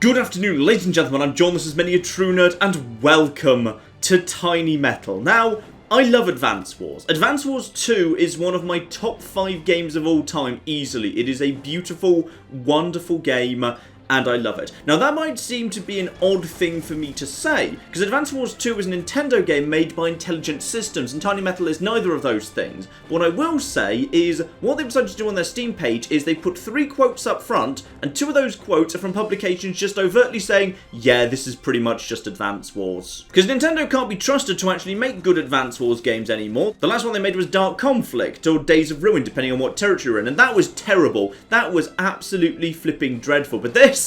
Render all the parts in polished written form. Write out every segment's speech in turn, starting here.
Good afternoon, ladies and gentlemen, I'm John, this is Many a True Nerd, and welcome to Tiny Metal. Now, I love Advance Wars. Advance Wars 2 is one of my top 5 games of all time, easily. It is a beautiful, wonderful game, and I love it. Now, that might seem to be an odd thing for me to say, because Advance Wars 2 is a Nintendo game made by Intelligent Systems, and Tiny Metal is neither of those things. But what I will say is, what they've decided to do on their Steam page is they put 3 quotes up front, and 2 of those quotes are from publications just overtly saying, yeah, this is pretty much just Advance Wars. Because Nintendo can't be trusted to actually make good Advance Wars games anymore. The last one they made was Dark Conflict, or Days of Ruin, depending on what territory you're in, and that was terrible. That was absolutely flipping dreadful. But this,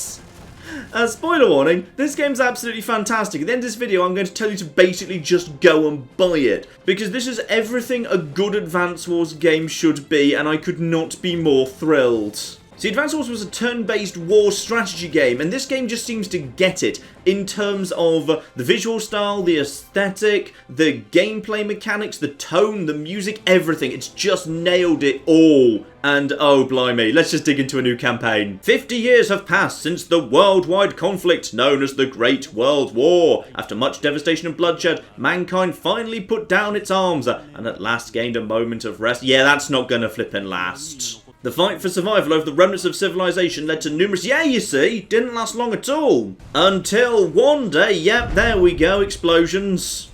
spoiler warning, this game's absolutely fantastic. At the end of this video, I'm going to tell you to basically just go and buy it, because this is everything a good Advance Wars game should be, and I could not be more thrilled. See, Advance Wars was a turn-based war strategy game, and this game just seems to get it in terms of the visual style, the aesthetic, the gameplay mechanics, the tone, the music, everything. It's just nailed it all. And oh blimey, let's just dig into a new campaign. 50 years have passed since the worldwide conflict known as the Great World War. After much devastation and bloodshed, mankind finally put down its arms and at last gained a moment of rest. Yeah, that's not gonna flippin' last. The fight for survival over the remnants of civilization led to numerous, yeah, you see, didn't last long at all. Until one day, yep, there we go, explosions.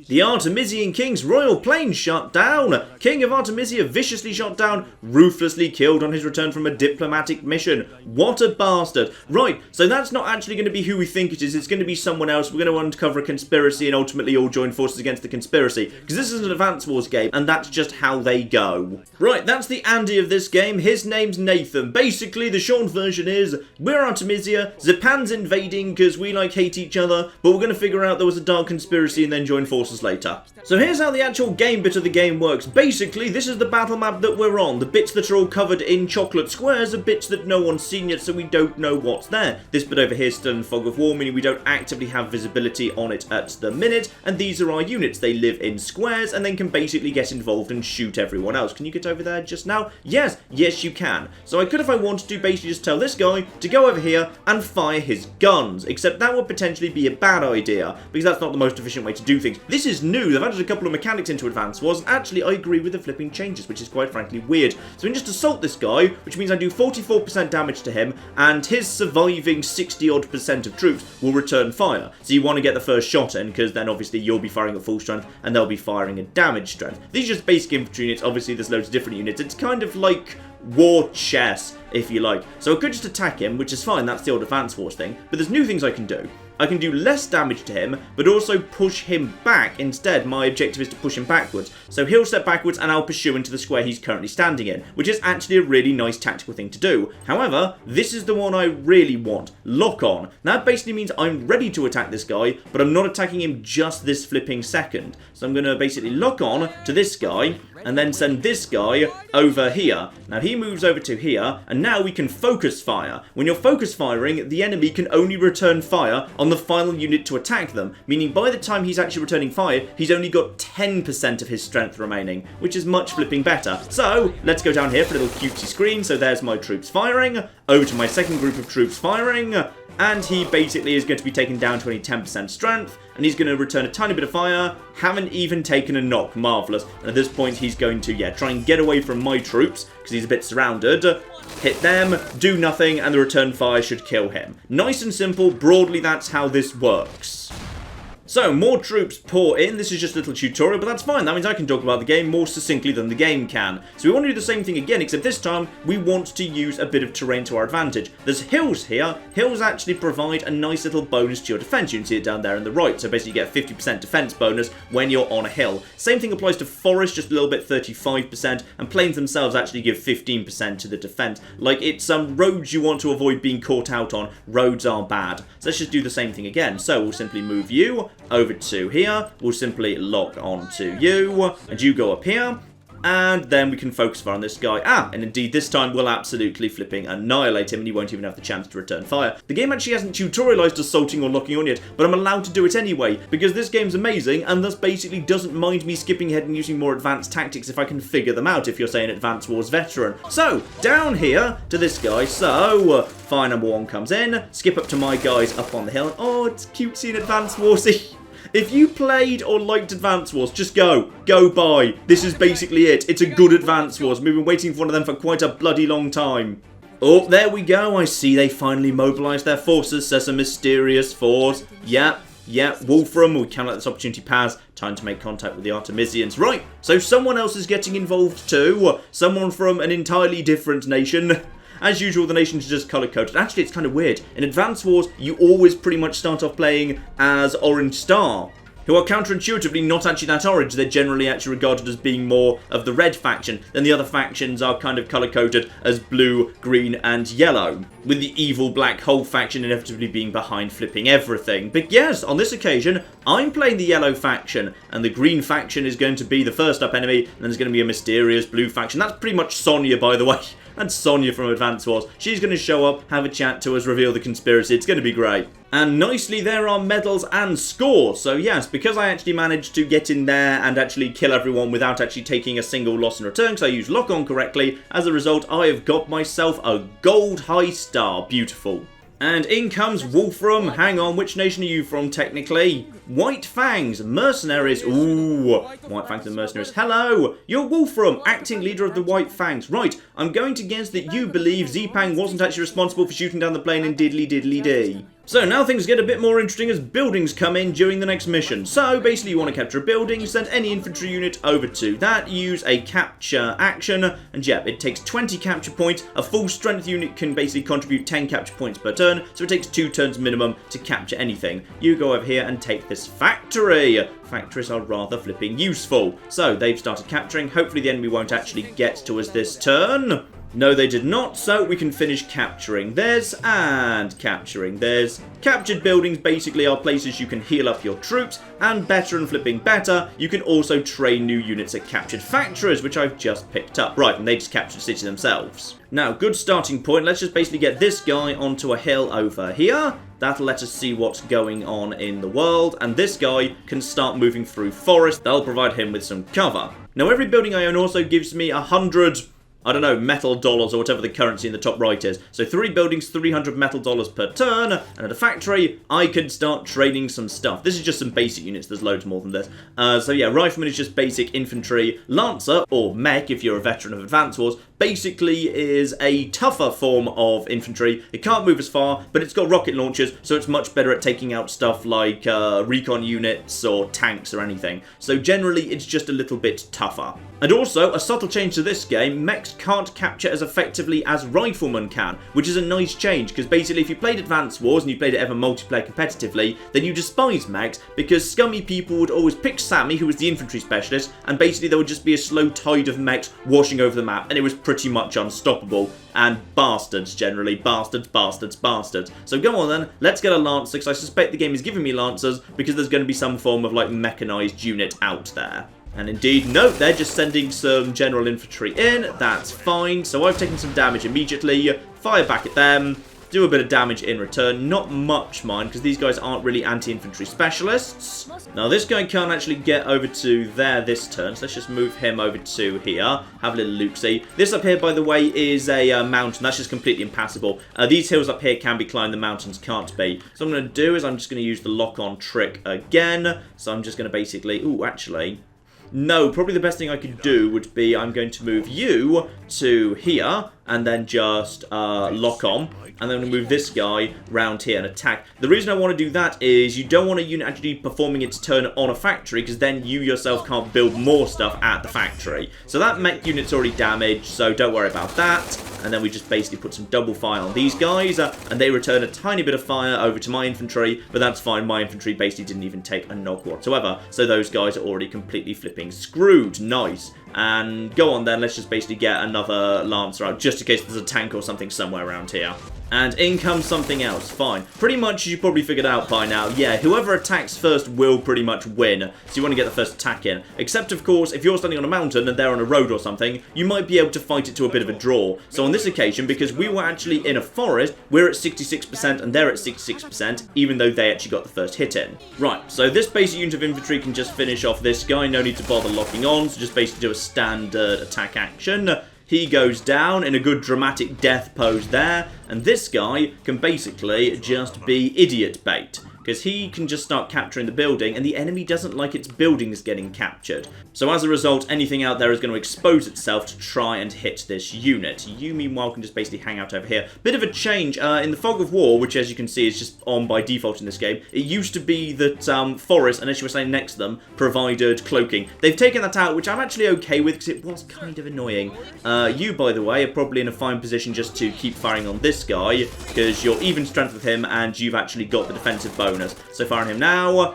The Artemisian king's royal plane shot down. King of Artemisia viciously shot down, ruthlessly killed on his return from a diplomatic mission. What a bastard. Right, so that's not actually going to be who we think it is. It's going to be someone else. We're going to uncover a conspiracy and ultimately all join forces against the conspiracy. Because this is an Advance Wars game, and that's just how they go. Right, that's the Andy of this game. His name's Nathan. Basically, the short version is, we're Artemisia, Japan's invading because we hate each other, but we're going to figure out there was a dark conspiracy and then join forces later. So here's how the actual game bit of the game works. Basically, this is the battle map that we're on. The bits that are all covered in chocolate squares are bits that no one's seen yet, so we don't know what's there. This bit over here is still in fog of war, meaning we don't actively have visibility on it at the minute, and these are our units. They live in squares and then can basically get involved and shoot everyone else. Can you get over there just now? Yes, yes you can. So I could, if I wanted to, basically just tell this guy to go over here and fire his guns, except that would potentially be a bad idea, because that's not the most efficient way to do things. This is new. They've added a couple of mechanics into Advance Wars, and actually I agree with the flipping changes, which is quite frankly weird. So we can just assault this guy, which means I do 44% damage to him, and his surviving 60-odd% of troops will return fire. So you want to get the first shot in, because then obviously you'll be firing at full strength, and they'll be firing at damage strength. These are just basic infantry units. Obviously there's loads of different units. It's kind of like war chess, if you like. So I could just attack him, which is fine, that's the old Advance Wars thing, but there's new things I can do. I can do less damage to him, but also push him back instead. My objective is to push him backwards. So he'll step backwards and I'll pursue into the square he's currently standing in, which is actually a really nice tactical thing to do. However, this is the one I really want. Lock on. That basically means I'm ready to attack this guy, but I'm not attacking him just this flipping second. So I'm going to basically lock on to this guy, and then send this guy over here. Now he moves over to here, and now we can focus fire. When you're focus firing, the enemy can only return fire on the final unit to attack them, meaning by the time he's actually returning fire, he's only got 10% of his strength remaining, which is much flipping better. So, let's go down here for a little cutesy screen. So there's my troops firing, over to my second group of troops firing, and he basically is going to be taken down to only 10% strength, and he's going to return a tiny bit of fire, haven't even taken a knock, marvellous. And at this point he's going to, try and get away from my troops, because he's a bit surrounded, hit them, do nothing, and the return fire should kill him. Nice and simple, broadly that's how this works. So, more troops pour in. This is just a little tutorial, but that's fine. That means I can talk about the game more succinctly than the game can. So we want to do the same thing again, except this time we want to use a bit of terrain to our advantage. There's hills here. Hills actually provide a nice little bonus to your defense. You can see it down there on the right. So basically you get 50% defense bonus when you're on a hill. Same thing applies to forest, just a little bit, 35%, and plains themselves actually give 15% to the defense. Like, it's some roads you want to avoid being caught out on. Roads are bad. So let's just do the same thing again. So we'll simply move you over to here. We'll simply lock on to you, and you go up here. and then we can focus fire on this guy. And indeed, this time we'll absolutely flipping annihilate him, and he won't even have the chance to return fire. The game actually hasn't tutorialized assaulting or locking on yet, but I'm allowed to do it anyway, because this game's amazing, and thus basically doesn't mind me skipping ahead and using more advanced tactics if I can figure them out, if you're saying Advance Wars veteran. So, down here to this guy, so, fire number 1 comes in, skip up to my guys up on the hill. Oh, it's cutesy in Advance Warsy. If you played or liked Advance Wars, just go buy. This is basically it. It's a good Advance Wars. We've been waiting for one of them for quite a bloody long time. Oh, there we go. I see they finally mobilised their forces. Says a mysterious force. Yeah, Wolfram. We cannot let this opportunity pass. Time to make contact with the Artemisians. Right, so someone else is getting involved too. Someone from an entirely different nation. As usual, the nations are just colour-coded. Actually, it's kind of weird. In Advance Wars, you always pretty much start off playing as Orange Star, who are counterintuitively not actually that orange. They're generally actually regarded as being more of the red faction. Then the other factions are kind of colour-coded as blue, green, and yellow, with the evil black hole faction inevitably being behind flipping everything. But yes, on this occasion, I'm playing the yellow faction, and the green faction is going to be the first up enemy, and then there's going to be a mysterious blue faction. That's pretty much Sonya, by the way. That's Sonya from Advance Wars. She's going to show up, have a chat to us, reveal the conspiracy. It's going to be great. And nicely, there are medals and scores. So yes, because I actually managed to get in there and actually kill everyone without actually taking a single loss in return, because I used lock-on correctly, as a result, I have got myself a gold high star. Beautiful. And in comes Wolfram. Hang on, which nation are you from, technically? White Fangs, mercenaries. Ooh, White Fangs and mercenaries. Hello, you're Wolfram, acting leader of the White Fangs. Right, I'm going to guess that you believe Zepang wasn't actually responsible for shooting down the plane in diddly diddly dee. So now things get a bit more interesting as buildings come in during the next mission. So basically you want to capture a building, send any infantry unit over to that, use a capture action, and yeah, it takes 20 capture points. A full strength unit can basically contribute 10 capture points per turn, so it takes 2 turns minimum to capture anything. You go over here and take this factory. Factories are rather flipping useful. So they've started capturing. Hopefully the enemy won't actually get to us this turn. No, they did not, so we can finish capturing this and capturing this. Captured buildings basically are places you can heal up your troops, and better and flipping better, you can also train new units at captured factories, which I've just picked up. Right, and they just captured the city themselves. Now, good starting point. Let's just basically get this guy onto a hill over here. That'll let us see what's going on in the world, and this guy can start moving through forest. That'll provide him with some cover. Now, every building I own also gives me 100... I don't know, metal dollars or whatever the currency in the top right is. So 3 buildings, 300 metal dollars per turn. And at a factory, I can start trading some stuff. This is just some basic units. There's loads more than this. So yeah, Rifleman is just basic infantry. Lancer, or mech if you're a veteran of Advance Wars, basically is a tougher form of infantry. It can't move as far, but it's got rocket launchers, so it's much better at taking out stuff like recon units or tanks or anything. So generally, it's just a little bit tougher. And also, a subtle change to this game, mechs can't capture as effectively as Riflemen can, which is a nice change, because basically if you played Advance Wars and you played it ever multiplayer competitively, then you despise mechs, because scummy people would always pick Sammy, who was the infantry specialist, and basically there would just be a slow tide of mechs washing over the map, and it was pretty much unstoppable. And bastards, generally. Bastards, bastards, bastards. So go on then, let's get a Lancer, because I suspect the game is giving me Lancers, because there's going to be some form of, like, mechanised unit out there. And indeed, no, they're just sending some general infantry in. That's fine. So I've taken some damage immediately. Fire back at them. Do a bit of damage in return. Not much, mind, because these guys aren't really anti-infantry specialists. Now, this guy can't actually get over to there this turn, so let's just move him over to here. Have a little look-see. This up here, by the way, is a mountain. That's just completely impassable. These hills up here can be climbed, the mountains can't be. So what I'm going to do is I'm just going to use the lock-on trick again. So I'm just going to basically... Ooh, actually... No, probably the best thing I could do would be I'm going to move you to here and then just lock on. And then I'm going to move this guy round here and attack. The reason I want to do that is you don't want a unit actually performing its turn on a factory, because then you yourself can't build more stuff at the factory. So that mech unit's already damaged, so don't worry about that. And then we just basically put some double fire on these guys, and they return a tiny bit of fire over to my infantry, but that's fine. My infantry basically didn't even take a knock whatsoever, so those guys are already completely flipping screwed. Nice. And go on then, let's just basically get another Lancer out, just in case there's a tank or something somewhere around here. And in comes something else. Fine. Pretty much, you probably figured out by now. Yeah, whoever attacks first will pretty much win. So you want to get the first attack in. Except, of course, if you're standing on a mountain and they're on a road or something, you might be able to fight it to a bit of a draw. So on this occasion, because we were actually in a forest, we're at 66% and they're at 66%, even though they actually got the first hit in. Right, so this basic unit of infantry can just finish off this guy. No need to bother locking on, so just basically do a standard attack action. He goes down in a good dramatic death pose there, and this guy can basically just be idiot bait, because he can just start capturing the building, and the enemy doesn't like its buildings getting captured. So as a result, anything out there is going to expose itself to try and hit this unit. You, meanwhile, can just basically hang out over here. Bit of a change. In the Fog of War, which as you can see is just on by default in this game, it used to be that forests, unless you were standing next to them, provided cloaking. They've taken that out, which I'm actually okay with, because it was kind of annoying. You, by the way, are probably in a fine position just to keep firing on this guy, because you're even strength with him, and you've actually got the defensive bonus. So fire on him now.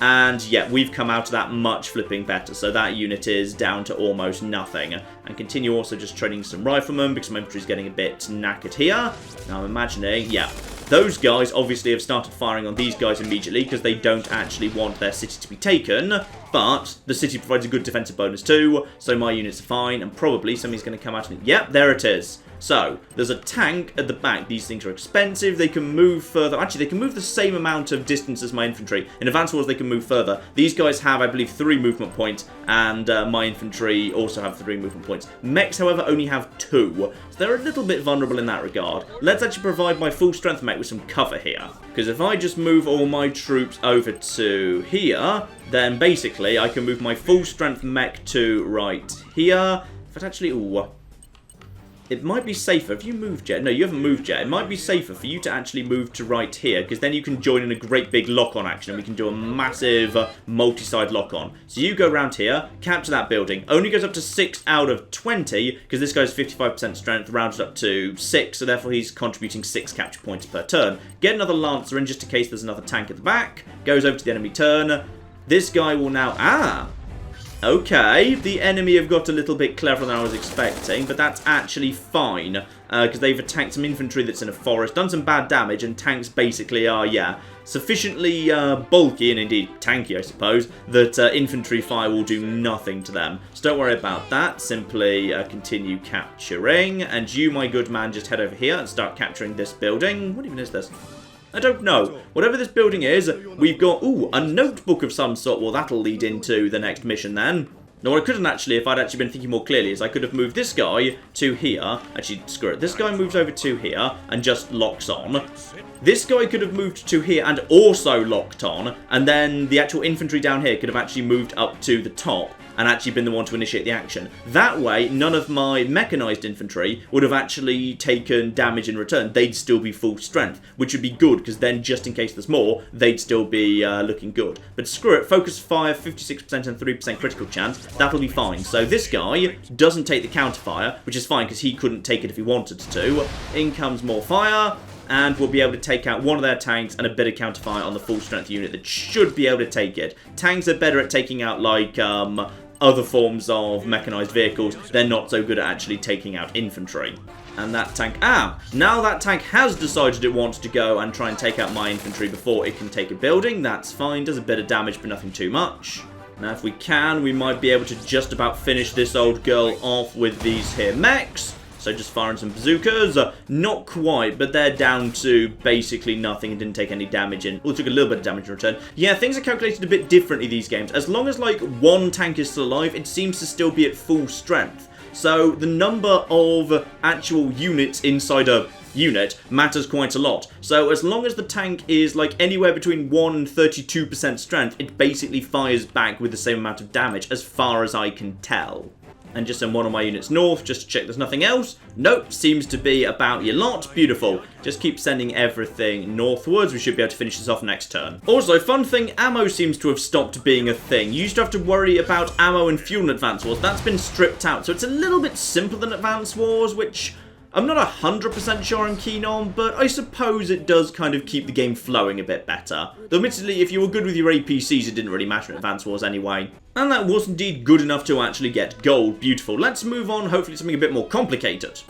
And yeah, we've come out of that much flipping better. So that unit is down to almost nothing. And continue also just training some riflemen because my infantry's getting a bit knackered here. Now I'm imagining, yeah, those guys obviously have started firing on these guys immediately because they don't actually want their city to be taken. But the city provides a good defensive bonus too. So my units are fine. And probably somebody's going to come out and... Yep, there it is. So, there's a tank at the back. These things are expensive. They can move further. Actually, they can move the same amount of distance as my infantry. In Advance Wars, they can move further. These guys have, I believe, 3 movement points, and my infantry also have 3 movement points. Mechs, however, only have 2. So they're a little bit vulnerable in that regard. Let's actually provide my full strength mech with some cover here. Because if I just move all my troops over to here, then basically I can move my full strength mech to right here. If it actually... Ooh, it might be safer if you move yet. No, you haven't moved yet. It might be safer for you to actually move to right here, because then you can join in a great big lock-on action, and we can do a massive multi-side lock-on. So you go around here, capture that building. Only goes up to 6 out of 20, because this guy's 55% strength, rounded up to 6, so therefore he's contributing 6 capture points per turn. Get another Lancer in just in case there's another tank at the back. Goes over to the enemy turn. This guy will now... Okay, the enemy have got a little bit cleverer than I was expecting, but that's actually fine, because they've attacked some infantry that's in a forest, done some bad damage, and tanks basically are, yeah, sufficiently bulky, and indeed tanky, I suppose, that infantry fire will do nothing to them. So don't worry about that, simply continue capturing, and you, my good man, just head over here and start capturing this building. What even is this? I don't know. Whatever this building is, we've got, ooh, a notebook of some sort. Well, that'll lead into the next mission then. No, what I couldn't actually, if I'd actually been thinking more clearly, is I could have moved this guy to here. Actually, screw it. This guy moves over to here and just locks on. This guy could have moved to here and also locked on. And then the actual infantry down here could have actually moved up to the top and actually been the one to initiate the action. That way, none of my mechanized infantry would have actually taken damage in return. They'd still be full strength, which would be good, because then, just in case there's more, they'd still be looking good. But screw it, focus fire, 56% and 3% critical chance, that'll be fine. So this guy doesn't take the counterfire, which is fine, because he couldn't take it if he wanted to. In comes more fire, and we'll be able to take out one of their tanks and a bit of counterfire on the full strength unit that should be able to take it. Tanks are better at taking out, like, other forms of mechanized vehicles. They're not so good at actually taking out infantry. And that tank... now that tank has decided it wants to go and try and take out my infantry before it can take a building. That's fine. Does a bit of damage, but nothing too much. Now, if we can, we might be able to just about finish this old girl off with these here mechs. So just firing some bazookas. Not quite, but they're down to basically nothing and didn't take any damage in. Well, took a little bit of damage in return. Yeah, things are calculated a bit differently these games. As long as, like, one tank is still alive, it seems to still be at full strength. So the number of actual units inside a unit matters quite a lot. So as long as the tank is, like, anywhere between 1 and 32% strength, it basically fires back with the same amount of damage, as far as I can tell. And just send one of my units north, just to check there's nothing else. Nope, seems to be about your lot. Beautiful. Just keep sending everything northwards. We should be able to finish this off next turn. Also, fun thing, ammo seems to have stopped being a thing. You used to have to worry about ammo and fuel in Advance Wars. That's been stripped out, so it's a little bit simpler than Advance Wars, which I'm not 100% sure I'm keen on, but I suppose it does kind of keep the game flowing a bit better. Though admittedly, if you were good with your APCs, it didn't really matter in Advance Wars anyway. And that was indeed good enough to actually get gold. Beautiful. Let's move on, hopefully something a bit more complicated.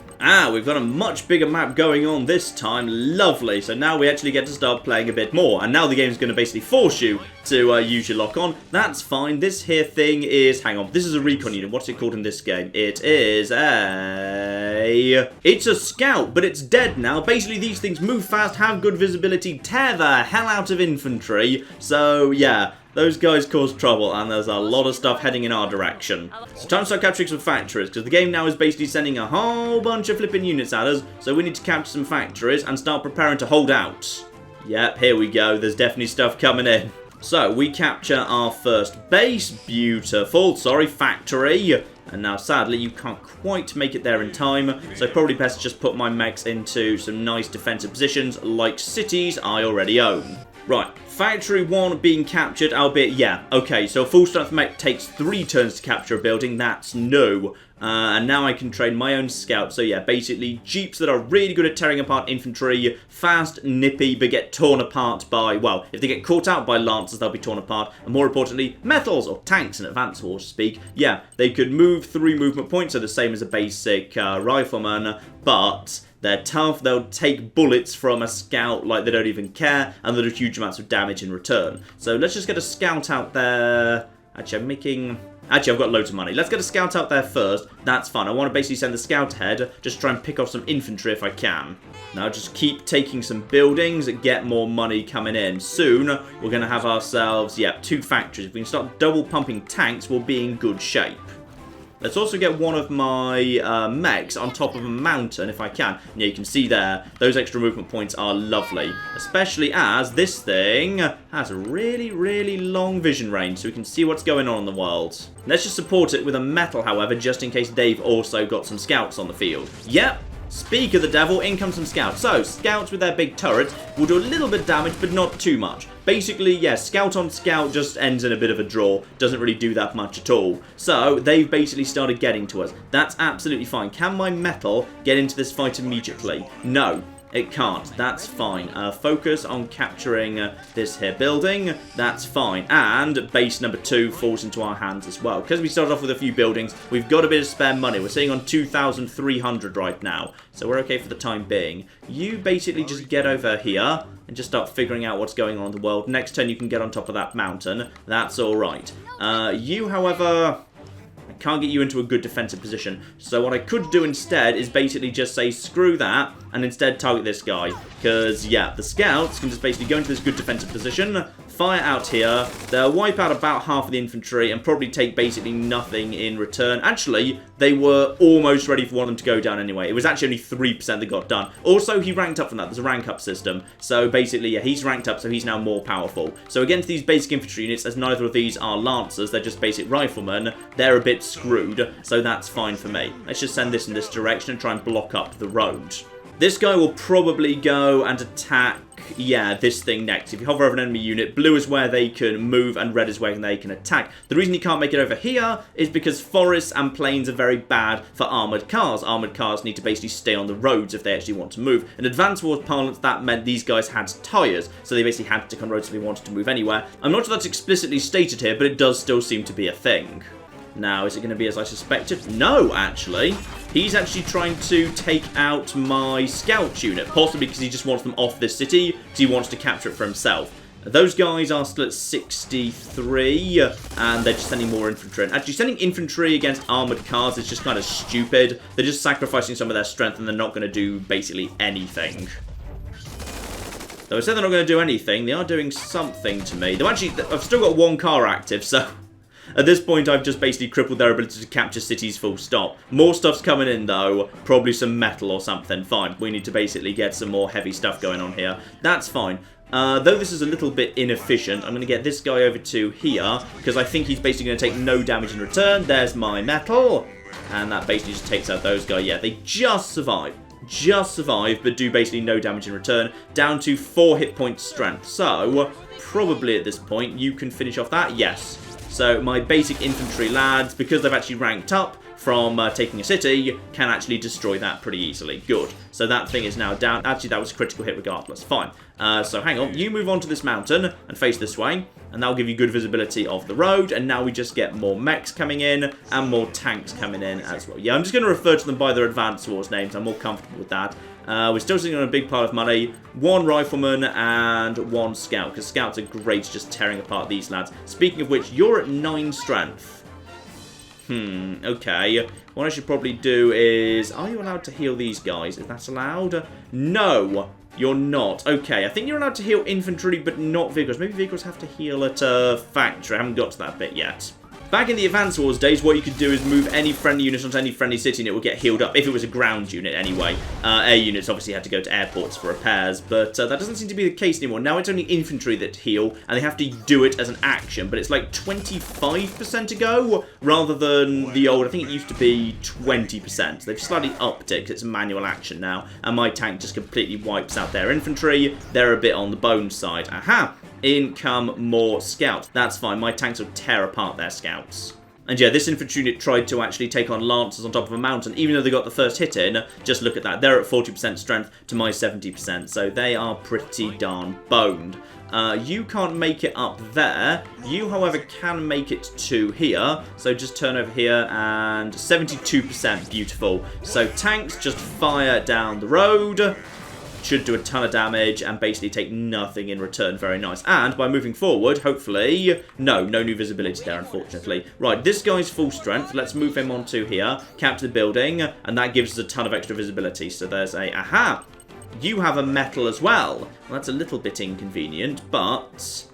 We've got a much bigger map going on this time. Lovely. So now we actually get to start playing a bit more. And now the game's going to basically force you to use your lock-on. That's fine. This here thing is... Hang on. This is a recon unit. What's it called in this game? It is a... It's a scout, but it's dead now. Basically, these things move fast, have good visibility, tear the hell out of infantry. So, yeah... Those guys cause trouble, and there's a lot of stuff heading in our direction. So time to start capturing some factories, because the game now is basically sending a whole bunch of flipping units at us, so we need to capture some factories and start preparing to hold out. Yep, here we go. There's definitely stuff coming in. So, we capture our first base. Beautiful. Sorry, factory. And now, sadly, you can't quite make it there in time, so probably best to just put my mechs into some nice defensive positions, like cities I already own. Right, Factory 1 being captured, albeit, yeah, okay, so a full strength mech takes 3 turns to capture a building, that's no. And now I can train my own scouts, so yeah, basically jeeps that are really good at tearing apart infantry, fast, nippy, but get torn apart by, well, if they get caught out by lancers, they'll be torn apart, and more importantly, metals, or tanks in Advance Wars speak. Yeah, they could move 3 movement points, so the same as a basic rifleman, but... They're tough, they'll take bullets from a scout like they don't even care, and they'll do huge amounts of damage in return. So let's just get a scout out there. Actually, I've got loads of money. Let's get a scout out there first. That's fun. I want to basically send the scout ahead, just try and pick off some infantry if I can. Now just keep taking some buildings, get more money coming in. Soon, we're going to have ourselves, 2 factories. If we can start double pumping tanks, we'll be in good shape. Let's also get one of my mechs on top of a mountain, if I can. Yeah, you can see there, those extra movement points are lovely. Especially as this thing has a really, really long vision range, so we can see what's going on in the world. Let's just support it with a metal, however, just in case they've also got some scouts on the field. Yep. Speak of the devil, in comes some scouts. So, scouts with their big turrets will do a little bit of damage, but not too much. Basically, yes, scout on scout just ends in a bit of a draw. Doesn't really do that much at all. So, they've basically started getting to us. That's absolutely fine. Can my metal get into this fight immediately? No. It can't. That's fine. Focus on capturing this here building. That's fine. And base number 2 falls into our hands as well. Because we started off with a few buildings, we've got a bit of spare money. We're sitting on 2,300 right now. So we're okay for the time being. You basically just get over here and just start figuring out what's going on in the world. Next turn you can get on top of that mountain. That's alright. You, however... can't get you into a good defensive position. So what I could do instead is basically just say screw that and instead target this guy. Because, yeah, the scouts can just basically go into this good defensive position, fire out here, they'll wipe out about half of the infantry and probably take basically nothing in return. Actually, they were almost ready for one of them to go down anyway. It was actually only 3% that got done. Also, he ranked up from that. There's a rank up system. So basically, yeah, he's ranked up, so he's now more powerful. So against these basic infantry units, as neither of these are lancers, they're just basic riflemen, they're a bit screwed, so that's fine for me. Let's just send this in this direction and try and block up the road. This guy will probably go and attack, yeah, this thing next. If you hover over an enemy unit, blue is where they can move and red is where they can attack. The reason you can't make it over here is because forests and plains are very bad for armoured cars. Armoured cars need to basically stay on the roads if they actually want to move. In Advance Wars parlance, that meant these guys had tyres, so they basically had to stick on roads if they wanted to move anywhere. I'm not sure that's explicitly stated here, but it does still seem to be a thing. Now, is it going to be as I suspected? No, actually. He's actually trying to take out my scout unit, possibly because he just wants them off this city, because he wants to capture it for himself. Those guys are still at 63, and they're just sending more infantry. Actually, sending infantry against armoured cars is just kind of stupid. They're just sacrificing some of their strength, and they're not going to do basically anything. Though I said they're not going to do anything, they are doing something to me. Though actually, I've still got 1 car active, so... At this point, I've just basically crippled their ability to capture cities full stop. More stuff's coming in, though. Probably some metal or something. Fine. We need to basically get some more heavy stuff going on here. That's fine. Though this is a little bit inefficient, I'm going to get this guy over to here, because I think he's basically going to take no damage in return. There's my metal. And that basically just takes out those guys. Yeah, they just survive. Just survive, but do basically no damage in return. Down to 4 hit points strength. So, probably at this point, you can finish off that. Yes. So my basic infantry lads, because they've actually ranked up, from taking a city can actually destroy that pretty easily. Good. So that thing is now down. Actually, that was a critical hit regardless. Fine. So hang on. You move on to this mountain and face this way. And that'll give you good visibility of the road. And now we just get more mechs coming in and more tanks coming in as well. Yeah, I'm just going to refer to them by their Advance Wars names. I'm more comfortable with that. We're still sitting on a big pile of money. 1 rifleman and 1 scout. Because scouts are great just tearing apart these lads. Speaking of which, you're at 9 strength. Okay. What I should probably do is... Are you allowed to heal these guys? Is that allowed? No, you're not. Okay, I think you're allowed to heal infantry, but not vehicles. Maybe vehicles have to heal at a factory. I haven't got to that bit yet. Back in the Advance Wars days, what you could do is move any friendly unit onto any friendly city and it will get healed up, if it was a ground unit anyway. Air units obviously had to go to airports for repairs, but that doesn't seem to be the case anymore. Now it's only infantry that heal, and they have to do it as an action, but it's like 25% to go, rather than the old, I think it used to be 20%. They've slightly upped it, because it's a manual action now, and my tank just completely wipes out their infantry. They're a bit on the bone side. Aha! In come more scouts. That's fine, my tanks will tear apart their scouts. And yeah, this infantry unit tried to actually take on lancers on top of a mountain, even though they got the first hit in. Just look at that, they're at 40% strength to my 70%, so they are pretty darn boned. You can't make it up there. You, however, can make it to here. So just turn over here and 72%. Beautiful. So tanks just fire down the road. Should do a ton of damage and basically take nothing in return. Very nice. And by moving forward, hopefully... No new visibility there, unfortunately. Right, this guy's full strength. Let's move him onto here. Capture the building. And that gives us a ton of extra visibility. So there's a... Aha! You have a metal as well. Well, that's a little bit inconvenient, but...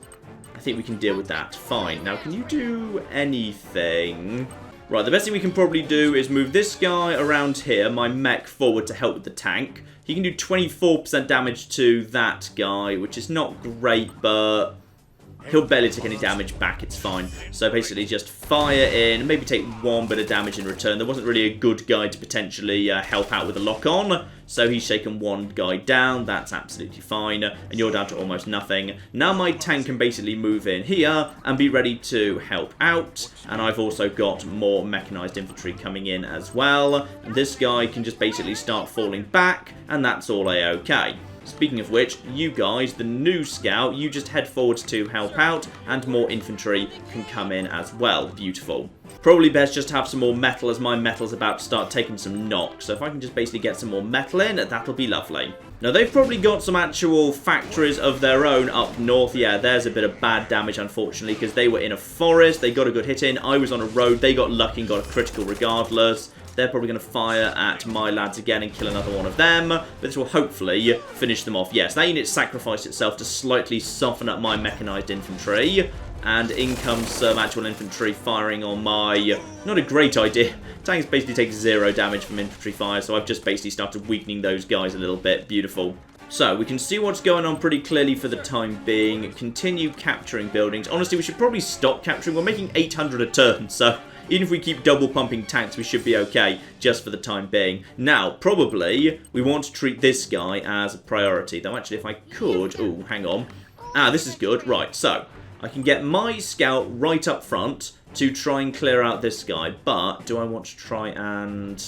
I think we can deal with that. Fine. Now, can you do anything... Right, the best thing we can probably do is move this guy around here, my mech, forward to help with the tank. He can do 24% damage to that guy, which is not great, but he'll barely take any damage back, it's fine. So basically just fire in, maybe take 1 bit of damage in return. There wasn't really a good guy to potentially help out with a lock-on, so he's shaken 1 guy down. That's absolutely fine, and you're down to almost nothing. Now my tank can basically move in here and be ready to help out, and I've also got more mechanized infantry coming in as well. And this guy can just basically start falling back, and that's all a-okay. Speaking of which, you guys, the new scout, you just head forwards to help out, and more infantry can come in as well. Beautiful. Probably best just to have some more metal, as my metal's about to start taking some knocks. So if I can just basically get some more metal in, that'll be lovely. Now, they've probably got some actual factories of their own up north. Yeah, there's a bit of bad damage, unfortunately, because they were in a forest. They got a good hit in. I was on a road. They got lucky and got a critical regardless. They're probably going to fire at my lads again and kill another one of them. But this will hopefully finish them off. Yes, that unit sacrificed itself to slightly soften up my mechanized infantry. And in comes some actual infantry firing on my... Not a great idea. Tanks basically take 0 damage from infantry fire. So I've just basically started weakening those guys a little bit. Beautiful. So, we can see what's going on pretty clearly for the time being. Continue capturing buildings. Honestly, we should probably stop capturing. We're making 800 a turn, so... Even if we keep double pumping tanks, we should be okay, just for the time being. Now, probably, we want to treat this guy as a priority. Though, actually, if I could... Oh, hang on. Ah, this is good. Right, so, I can get my scout right up front to try and clear out this guy. But, do I want to try and...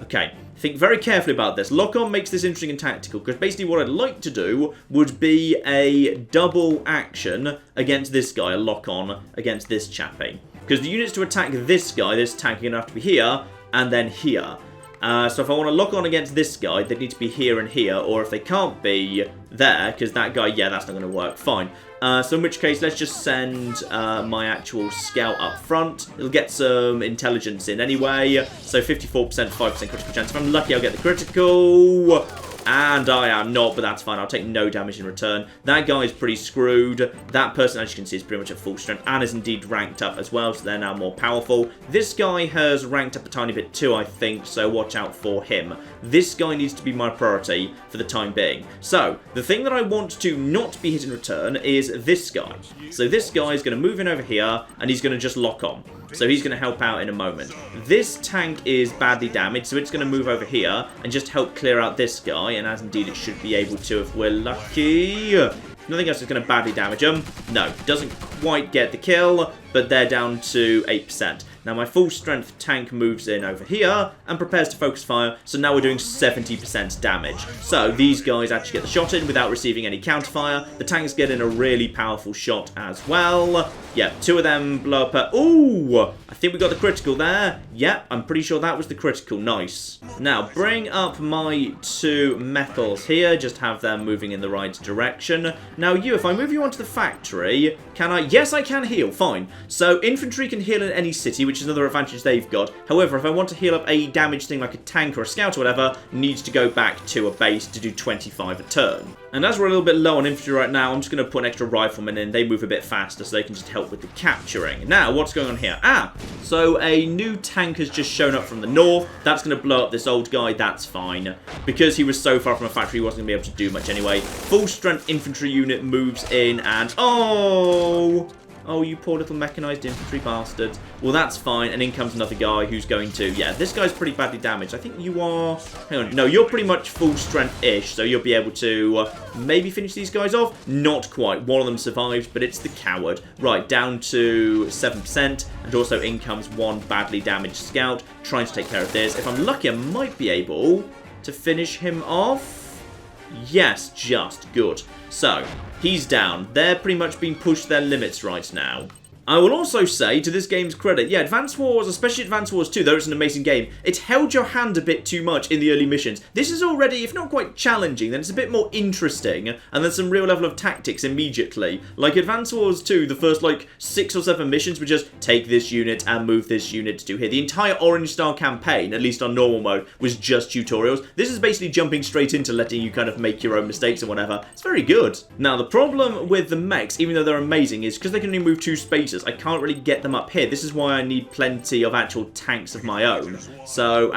Okay, think very carefully about this. Lock-on makes this interesting and tactical, because basically what I'd like to do would be a double action against this guy, a lock-on against this chappie. Because the units to attack this guy, this tank, are going to have to be here and then here. So if I want to lock on against this guy, they need to be here and here. Or if they can't be there, because that guy, yeah, that's not going to work. Fine. So in which case, let's just send my actual scout up front. It'll get some intelligence in anyway. So 54%, 5% critical chance. If I'm lucky, I'll get the critical... And I am not, but that's fine. I'll take no damage in return. That guy is pretty screwed. That person, as you can see, is pretty much at full strength and is indeed ranked up as well, so they're now more powerful. This guy has ranked up a tiny bit too, I think, so watch out for him. This guy needs to be my priority for the time being. So, the thing that I want to not be hit in return is this guy. So this guy is going to move in over here, and he's going to just lock on. So he's going to help out in a moment. This tank is badly damaged, so it's going to move over here and just help clear out this guy, and as indeed it should be able to if we're lucky. Nothing else is going to badly damage him. No, doesn't quite get the kill, but they're down to 8%. Now my full strength tank moves in over here and prepares to focus fire, so now we're doing 70% damage. So these guys actually get the shot in without receiving any counterfire. The tanks get in a really powerful shot as well. Yeah, 2 of them blow up. Ooh, I think we got the critical there. Yep, I'm pretty sure that was the critical. Nice. Now bring up my 2 metals here. Just have them moving in the right direction. Now you, if I move you onto the factory, can I? Yes, I can heal. Fine. So infantry can heal in any city, which is another advantage they've got. However, if I want to heal up a damaged thing like a tank or a scout or whatever, needs to go back to a base to do 25 a turn. And as we're a little bit low on infantry right now, I'm just going to put an extra rifleman in. They move a bit faster, so they can just help with the capturing. Now, what's going on here? So a new tank has just shown up from the north. That's going to blow up this old guy. That's fine. Because he was so far from a factory, he wasn't going to be able to do much anyway. Full strength infantry unit moves in and... Oh, you poor little mechanized infantry bastard. Well, that's fine. And in comes another guy who's going to... Yeah, this guy's pretty badly damaged. I think you are... Hang on. No, you're pretty much full strength-ish. So you'll be able to maybe finish these guys off. Not quite. One of them survives, but it's the coward. Right, down to 7%. And also in comes one badly damaged scout. Trying to take care of this. If I'm lucky, I might be able to finish him off. Yes, just good. So, he's down. They're pretty much being pushed their limits right now. I will also say, to this game's credit, yeah, Advance Wars, especially Advance Wars 2, though it's an amazing game, it held your hand a bit too much in the early missions. This is already, if not quite challenging, then it's a bit more interesting, and there's some real level of tactics immediately. Like Advance Wars 2, the first, 6 or 7 missions were just take this unit and move this unit to do here. The entire Orange Star campaign, at least on normal mode, was just tutorials. This is basically jumping straight into letting you kind of make your own mistakes and whatever. It's very good. Now, the problem with the mechs, even though they're amazing, is because they can only move 2 spaces, I can't really get them up here. This is why I need plenty of actual tanks of my own. So,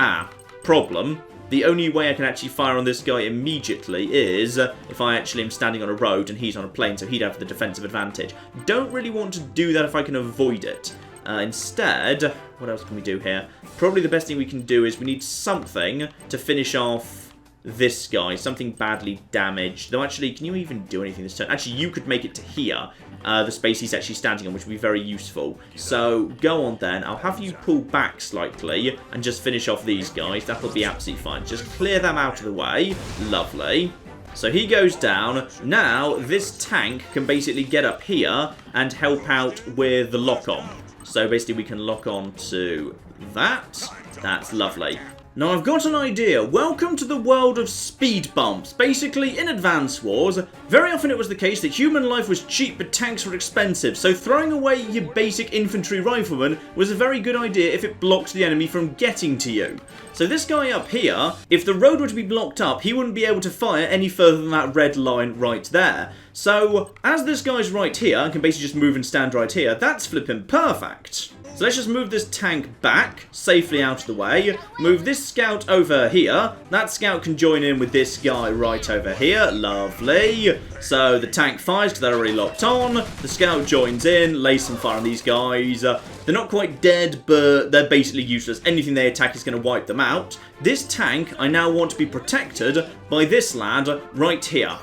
problem. The only way I can actually fire on this guy immediately is if I actually am standing on a road and he's on a plane, so he'd have the defensive advantage. Don't really want to do that if I can avoid it. Instead, what else can we do here? Probably the best thing we can do is we need something to finish off this guy, something badly damaged. Though actually, can you even do anything this turn? Actually, you could make it to here, the space he's actually standing on, which would be very useful. So, go on then. I'll have you pull back slightly and just finish off these guys. That'll be absolutely fine. Just clear them out of the way. Lovely. So he goes down. Now, this tank can basically get up here and help out with the lock-on. So basically, we can lock on to that. That's lovely. Now, I've got an idea. Welcome to the world of speed bumps. Basically, in Advance Wars, very often it was the case that human life was cheap but tanks were expensive, so throwing away your basic infantry rifleman was a very good idea if it blocked the enemy from getting to you. So this guy up here, if the road were to be blocked up, he wouldn't be able to fire any further than that red line right there. So, as this guy's right here, and can basically just move and stand right here, that's flipping perfect. So let's just move this tank back, safely out of the way. Move this scout over here. That scout can join in with this guy right over here. Lovely. So the tank fires because they're already locked on. The scout joins in, lays some fire on these guys. They're not quite dead, but they're basically useless. Anything they attack is going to wipe them out. This tank, I now want to be protected by this lad right here.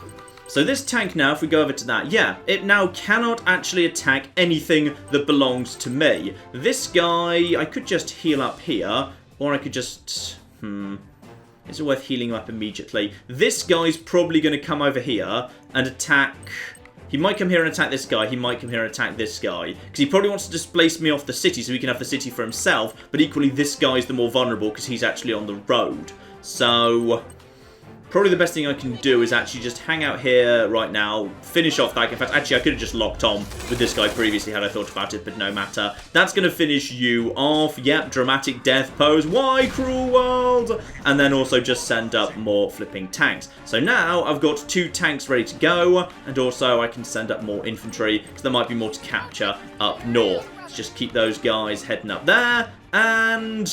So this tank now, if we go over to that, yeah, it now cannot actually attack anything that belongs to me. This guy, I could just heal up here, or I could just, is it worth healing up immediately? This guy's probably going to come over here and attack... He might come here and attack this guy, he might come here and attack this guy. Because he probably wants to displace me off the city so he can have the city for himself, but equally this guy's the more vulnerable because he's actually on the road. So... probably the best thing I can do is actually just hang out here right now, finish off that. In fact, actually, I could have just locked on with this guy previously had I thought about it, but no matter. That's going to finish you off. Yep, dramatic death pose. Why, cruel world? And then also just send up more flipping tanks. So now I've got 2 tanks ready to go, and also I can send up more infantry, because there might be more to capture up north. Let's just keep those guys heading up there, and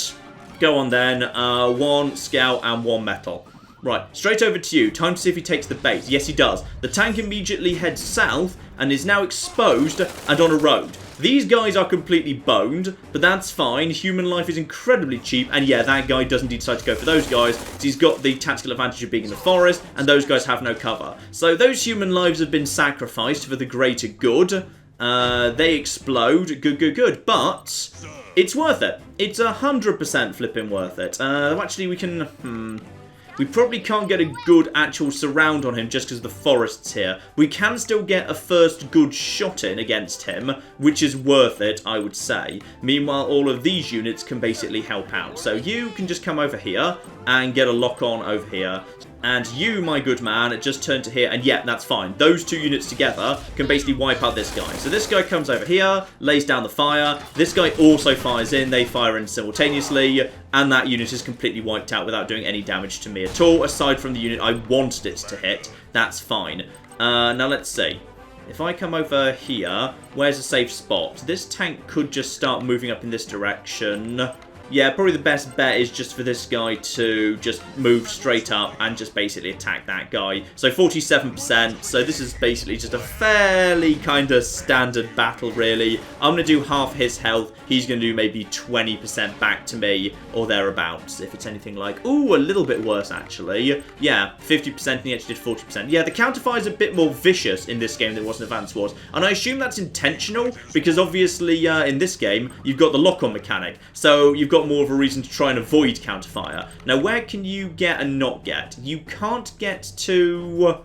go on then. 1 scout and 1 metal. Right, straight over to you. Time to see if he takes the bait. Yes, he does. The tank immediately heads south and is now exposed and on a road. These guys are completely boned, but that's fine. Human life is incredibly cheap, and yeah, that guy doesn't decide to go for those guys, so he's got the tactical advantage of being in the forest, and those guys have no cover. So those human lives have been sacrificed for the greater good, They explode. Good, good, good. But it's worth it. It's 100% flipping worth it. Actually, we can... We probably can't get a good actual surround on him just because the forest's here. We can still get a first good shot in against him, which is worth it, I would say. Meanwhile, all of these units can basically help out. So you can just come over here and get a lock on over here. And you, my good man, just turn to here, and yeah, that's fine. Those two units together can basically wipe out this guy. So this guy comes over here, lays down the fire. This guy also fires in. They fire in simultaneously, and that unit is completely wiped out without doing any damage to me at all, aside from the unit I wanted it to hit. That's fine. Now let's see. If I come over here, where's a safe spot? This tank could just start moving up in this direction. Yeah, probably the best bet is just for this guy to just move straight up and just basically attack that guy. So 47%, so this is basically just a fairly kind of standard battle, really. I'm going to do half his health. He's going to do maybe 20% back to me or thereabouts, if it's anything like... Ooh, a little bit worse, actually. Yeah, 50% and he actually did 40%. Yeah, the counterfire is a bit more vicious in this game than it was in Advance Wars. And I assume that's intentional, because obviously in this game, you've got the lock-on mechanic. So you've got more of a reason to try and avoid counterfire. Now, where can you get and not get? You can't get to...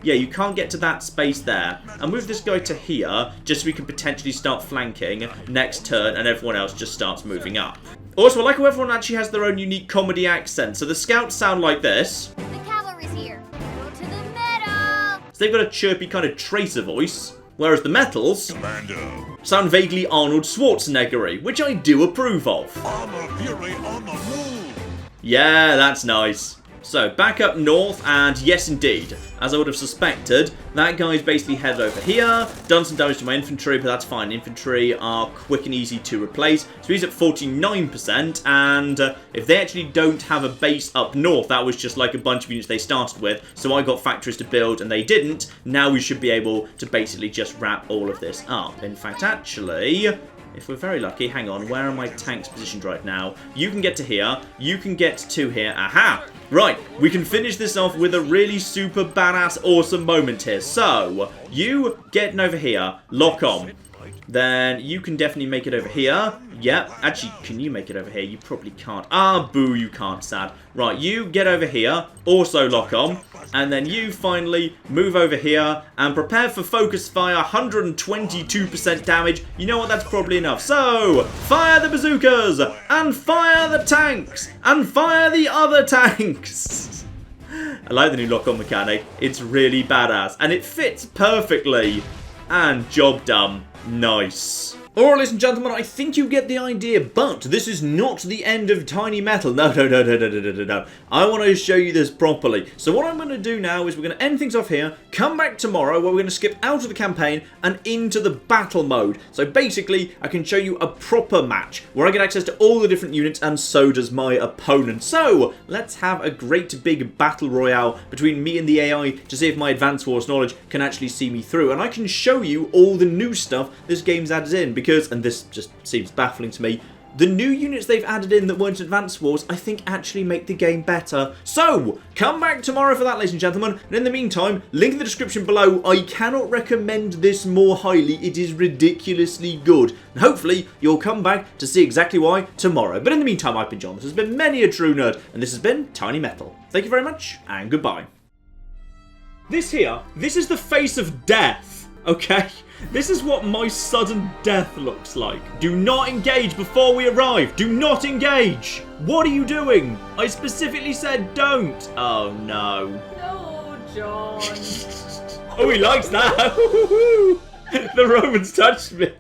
Yeah, you can't get to that space there. I'll move this guy to here, just so we can potentially start flanking next turn, and everyone else just starts moving up. Also, I like how everyone actually has their own unique comedy accent. So the scouts sound like this. The cavalry's here. Go to the meadow. So they've got a chirpy kind of tracer voice. Whereas the metals Commando. sound vaguely Arnold Schwarzenegger-y, which I do approve of. Armor Fury on the move. Yeah, that's nice. So, back up north, and yes indeed, as I would have suspected, that guy's basically headed over here, done some damage to my infantry, but that's fine. Infantry are quick and easy to replace. So he's at 49%, and if they actually don't have a base up north, that was just like a bunch of units they started with, so I got factories to build and they didn't. Now we should be able to basically just wrap all of this up. In fact, actually... if we're very lucky, hang on, where are my tanks positioned right now? You can get to here, you can get to here, aha! Right, we can finish this off with a really super badass awesome moment here. So, you getting over here, lock on. Then you can definitely make it over here. Yep, actually, can you make it over here? You probably can't. Ah, boo, you can't, sad. Right, you get over here, also lock on. And then you finally move over here and prepare for focus fire, 122% damage. You know what, that's probably enough. So, fire the bazookas, and fire the tanks, and fire the other tanks. I like the new lock-on mechanic. It's really badass, and it fits perfectly. And job done. Nice. Alright, ladies and gentlemen, I think you get the idea, but this is not the end of Tiny Metal. No. I want to show you this properly. So what I'm going to do now is we're going to end things off here, come back tomorrow where we're going to skip out of the campaign and into the battle mode. So basically, I can show you a proper match where I get access to all the different units and so does my opponent. So, let's have a great big battle royale between me and the AI to see if my Advance Wars knowledge can actually see me through. And I can show you all the new stuff this game's added in because, and this just seems baffling to me, the new units they've added in that weren't Advance Wars, I think actually make the game better. So, come back tomorrow for that, ladies and gentlemen. And in the meantime, link in the description below. I cannot recommend this more highly. It is ridiculously good. And hopefully, you'll come back to see exactly why tomorrow. But in the meantime, I've been John. This has been Many a True Nerd. And this has been Tiny Metal. Thank you very much, and goodbye. This is the face of death, okay? This is what my sudden death looks like. Do not engage before we arrive. Do not engage. What are you doing? I specifically said don't. Oh, no. No, John. Oh, he likes that. The Romans touched me.